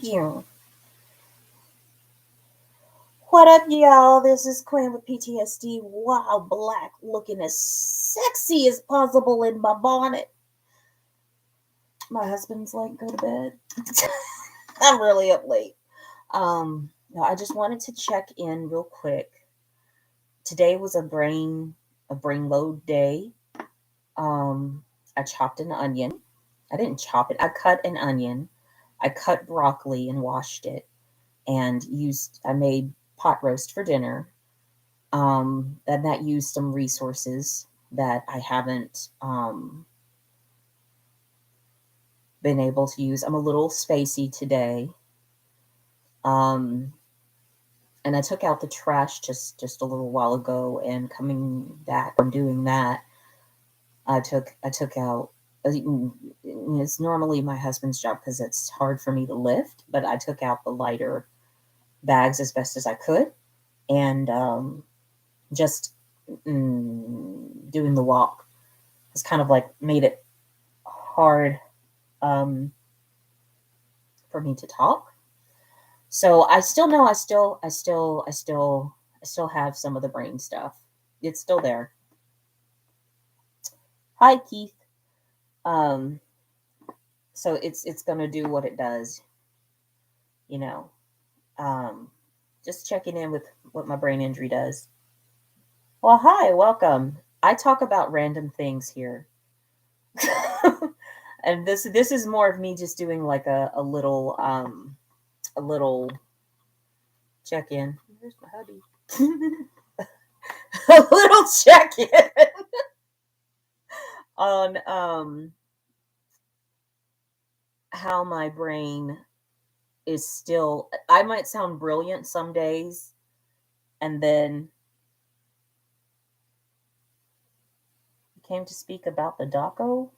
You. What up, y'all? This is Quinn with PTSD. Wow, black, looking as sexy as possible in my bonnet. My husband's like, go to bed. I'm really up late. No, I just wanted to check in real quick. Today was a brain load day. I chopped an onion. I didn't chop it. I cut an onion. I cut broccoli and washed it, and I made pot roast for dinner. And that used some resources that I haven't been able to use. I'm a little spacey today. Um, and I took out the trash just a little while ago, and coming back from doing that, I took out. It's normally my husband's job because it's hard for me to lift, but I took out the lighter bags as best as I could, and just doing the walk has kind of like made it hard for me to talk. So I still know I still have some of the brain stuff. It's still there. Hi, Keith. Um, so it's gonna do what it does, you know. Um, just checking in with what my brain injury does. Well, hi, welcome. I talk about random things here. And this is more of me just doing like a little check in. Where's my hubby? A little check in on how my brain is still. I might sound brilliant some days, and then came to speak about the doco.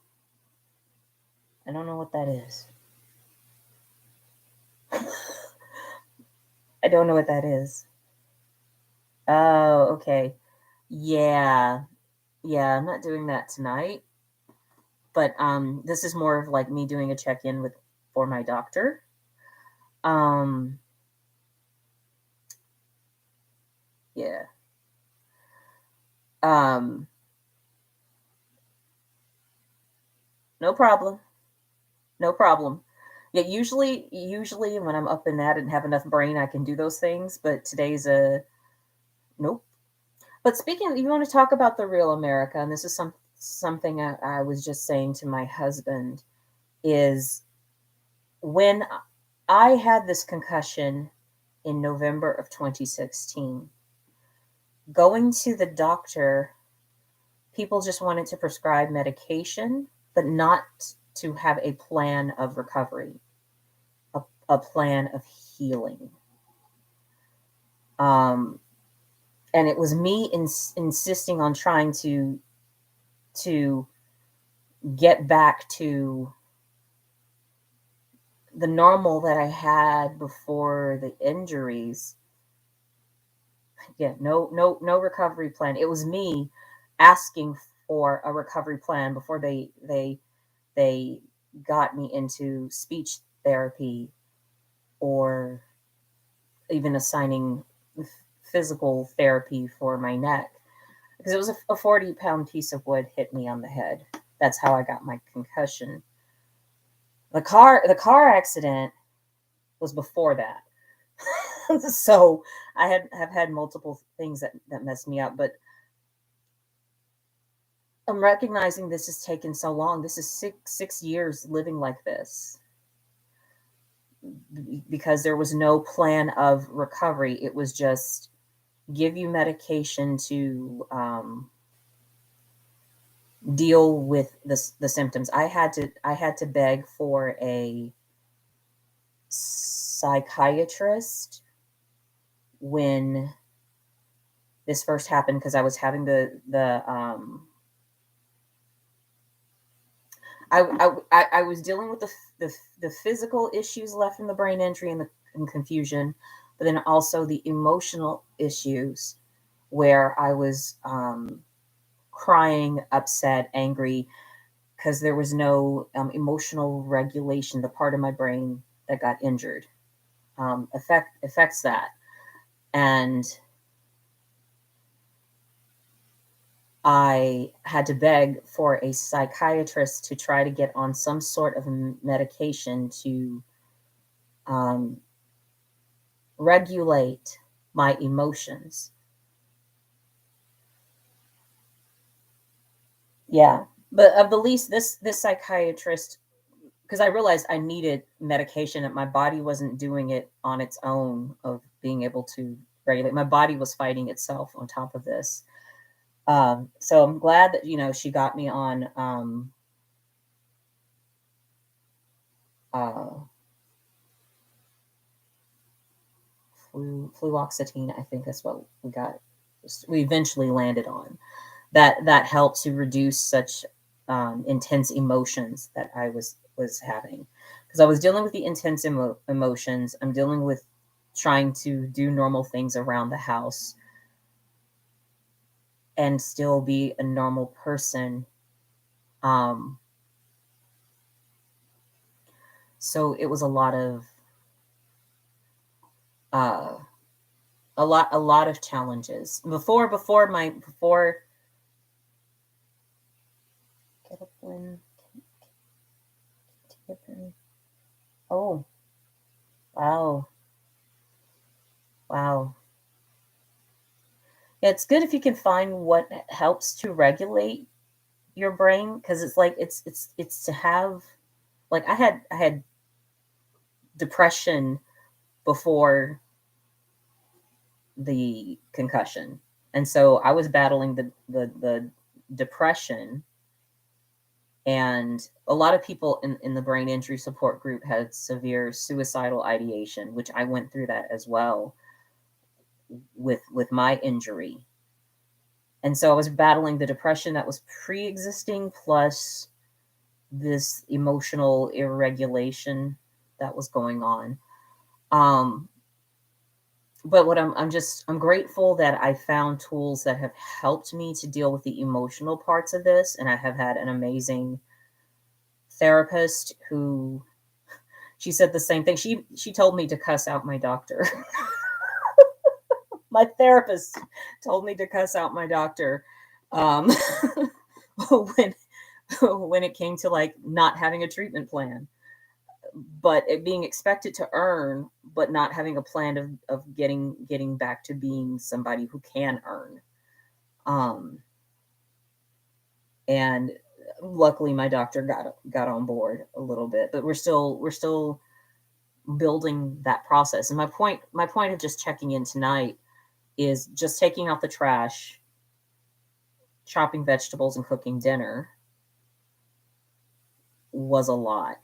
I don't know what that is. I don't know what that is. Oh, okay. Yeah. Yeah, I'm not doing that tonight. But this is more of like me doing a check-in with for my doctor. Um yeah. Um no problem. No problem. Yeah, usually when I'm up in that and have enough brain I can do those things, but today's a nope. But speaking, you want to talk about the real America, and this is something I was just saying to my husband is when I had this concussion in November of 2016, going to the doctor, people just wanted to prescribe medication, but not to have a plan of recovery, a plan of healing. Um, and it was me insisting on trying to get back to the normal that I had before the injuries. Yeah, no recovery plan. It was me asking for a recovery plan before they got me into speech therapy or even assigning physical therapy for my neck because it was a 40-pound piece of wood hit me on the head. That's how I got my concussion. The car accident was before that. So I have had multiple things that messed me up, but I'm recognizing this has taken so long. This is six years living like this because there was no plan of recovery. It was just give you medication to deal with the symptoms. I had to beg for a psychiatrist when this first happened because I was having I was dealing with the physical issues left from the brain injury and confusion, but then also the emotional issues where I was crying, upset, angry because there was no emotional regulation. The part of my brain that got injured. Affects that. And I had to beg for a psychiatrist to try to get on some sort of medication to um, regulate my emotions. Yeah, but of the least, this psychiatrist, because I realized I needed medication, and my body wasn't doing it on its own of being able to regulate. My body was fighting itself on top of this. So I'm glad that she got me on uh, fluoxetine. I think that's what we got. We eventually landed on that helped to reduce such intense emotions that I was having, because I was dealing with the intense emotions. I'm dealing with trying to do normal things around the house and still be a normal person. Um, so it was a lot of uh, a lot of challenges before get up when oh wow, wow. Yeah, it's good if you can find what helps to regulate your brain, because it's like it's to have, like I had depression before the concussion, and so I was battling the depression. And a lot of people in the brain injury support group had severe suicidal ideation, which I went through that as well with my injury. And so I was battling the depression that was pre-existing, plus this emotional irregulation that was going on. Um, but what I'm grateful that I found tools that have helped me to deal with the emotional parts of this, and I have had an amazing therapist who, she said the same thing. She told me to cuss out my doctor. My therapist told me to cuss out my doctor um, when when it came to like not having a treatment plan, but it being expected to earn, but not having a plan of getting back to being somebody who can earn. Um, and luckily, my doctor got on board a little bit, but we're still building that process. And my point of just checking in tonight is just taking out the trash, chopping vegetables, and cooking dinner was a lot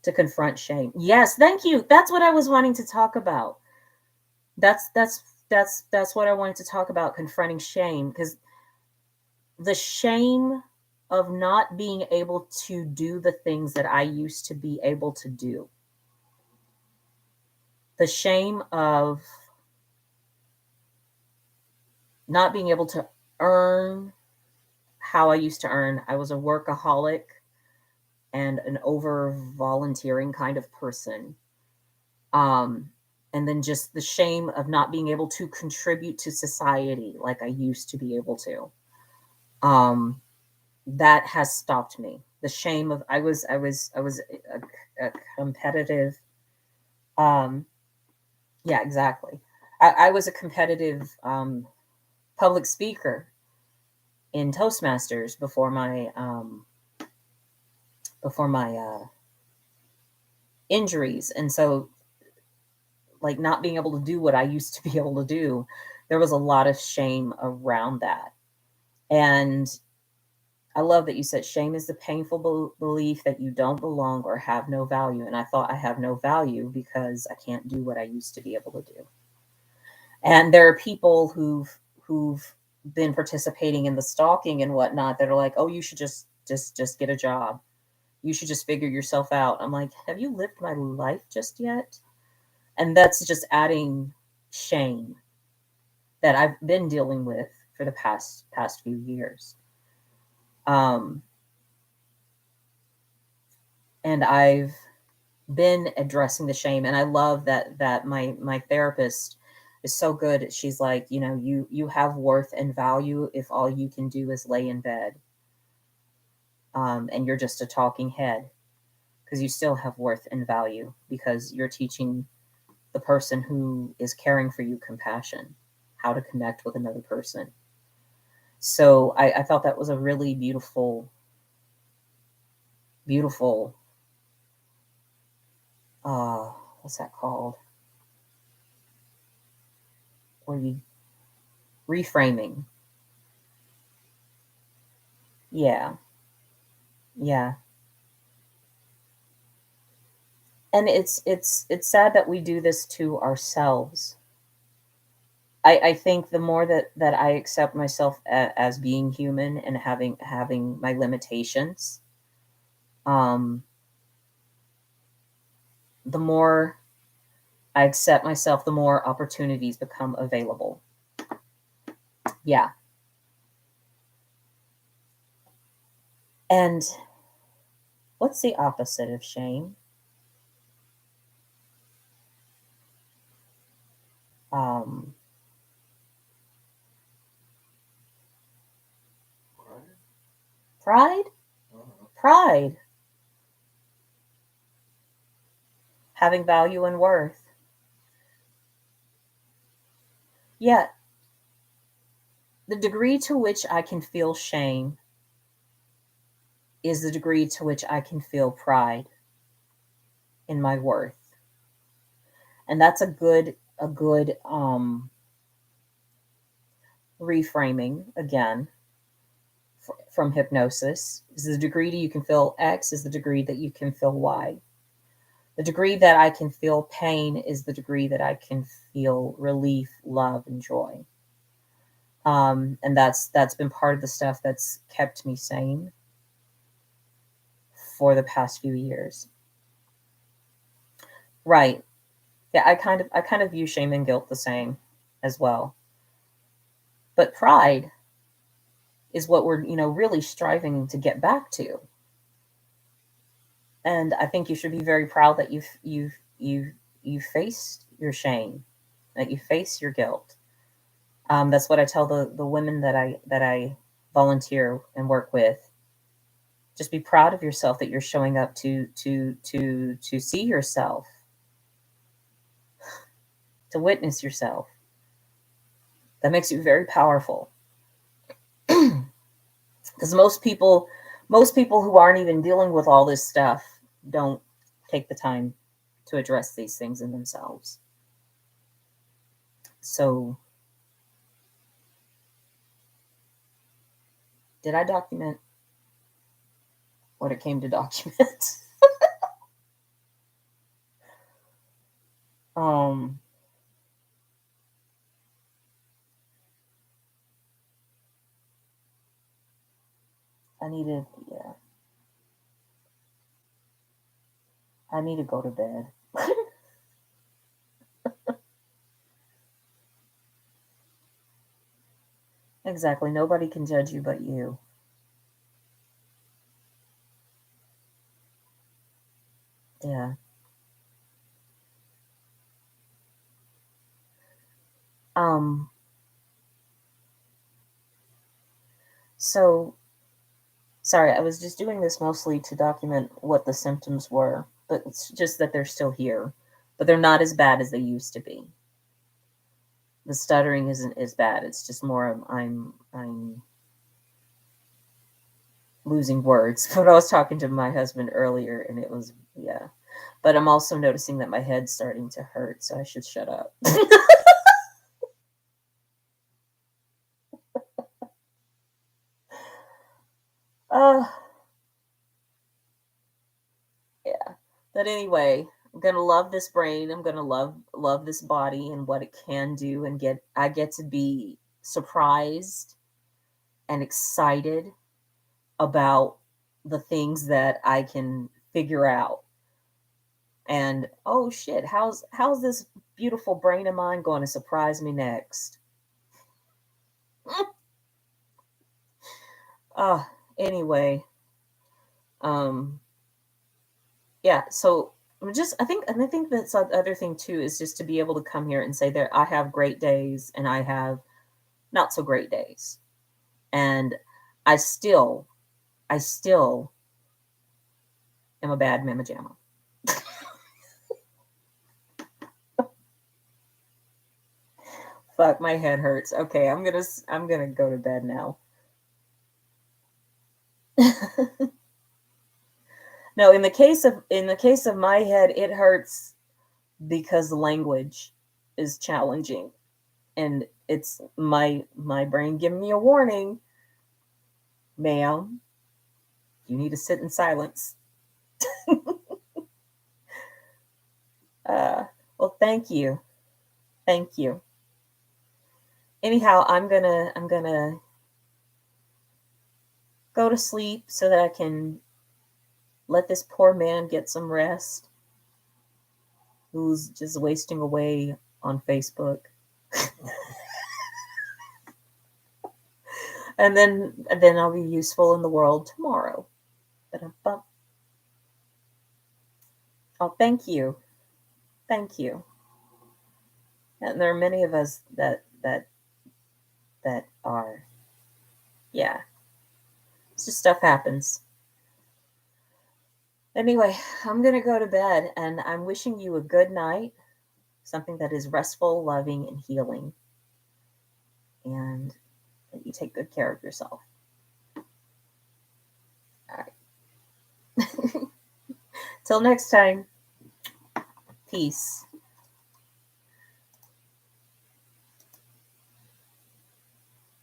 to confront shame. Yes, thank you. That's what I was wanting to talk about. That's what I wanted to talk about, confronting shame, because the shame of not being able to do the things that I used to be able to do. The shame of not being able to earn how I used to earn. I was a workaholic and an over volunteering kind of person. Um, and then just the shame of not being able to contribute to society like I used to be able to. Um, that has stopped me. The shame of I was a competitive. Um, yeah, exactly. I was a competitive public speaker in Toastmasters before my injuries, and so like not being able to do what I used to be able to do, there was a lot of shame around that. And I love that you said shame is the painful belief that you don't belong or have no value. And I thought I have no value because I can't do what I used to be able to do. And there are people who've been participating in the stalking and whatnot that are like, oh, you should just get a job. You should just figure yourself out. I'm like, have you lived my life just yet? And that's just adding shame that I've been dealing with for the past few years. Um, And I've been addressing the shame, and I love that my therapist is so good. She's like, you have worth and value if all you can do is lay in bed, and you're just a talking head, because you still have worth and value because you're teaching the person who is caring for you compassion, how to connect with another person. So I thought that was a really beautiful, uh what's that called, where you reframing. Yeah, yeah. And it's sad that we do this to ourselves. I think the more that I accept myself as being human and having my limitations, um the more I accept myself, the more opportunities become available. Yeah. And what's the opposite of shame? um Pride. Pride. Having value and worth. Yeah. The degree to which I can feel shame is the degree to which I can feel pride in my worth. And that's a good reframing again from hypnosis. Is the degree that you can feel X is the degree that you can feel Y. The degree that I can feel pain is the degree that I can feel relief, love, and joy. And that's been part of the stuff that's kept me sane for the past few years. Right. Yeah, I kind of view shame and guilt the same as well. But pride is what we're, really striving to get back to. And I think you should be very proud that you've faced your shame, that you face your guilt. That's what I tell the women that I volunteer and work with. Just be proud of yourself that you're showing up to see yourself, to witness yourself. That makes you very powerful. Because most people who aren't even dealing with all this stuff don't take the time to address these things in themselves. So, did I document what it came to document? um I needed, yeah, I need to go to bed. Exactly. Nobody can judge you but you. Yeah. um so sorry, I was just doing this mostly to document what the symptoms were, but it's just that they're still here, but they're not as bad as they used to be. The stuttering isn't as bad. It's just more of I'm losing words. But I was talking to my husband earlier, and it was, yeah. But I'm also noticing that my head's starting to hurt, so I should shut up. uh yeah. But anyway, I'm gonna love this brain. I'm gonna love this body and what it can do, and I get to be surprised and excited about the things that I can figure out. And oh shit, how's this beautiful brain of mine going to surprise me next? uh Anyway, um yeah, so I think that's the other thing too is just to be able to come here and say that I have great days and I have not so great days. And I still, I still am a bad mama jamma. Fuck, my head hurts. Okay, I'm gonna go to bed now. No, in the case of my head, it hurts because the language is challenging, and it's my brain giving me a warning, ma'am. You need to sit in silence. Uh, well, thank you. Anyhow, I'm gonna go to sleep so that I can let this poor man get some rest, who's just wasting away on Facebook. And then I'll be useful in the world tomorrow. Ba-dum-bum. Oh, thank you. And there are many of us that are, yeah. It's just stuff happens. Anyway, I'm gonna go to bed, and I'm wishing you a good night, something that is restful, loving, and healing, and that you take good care of yourself. All right. Till next time. Peace.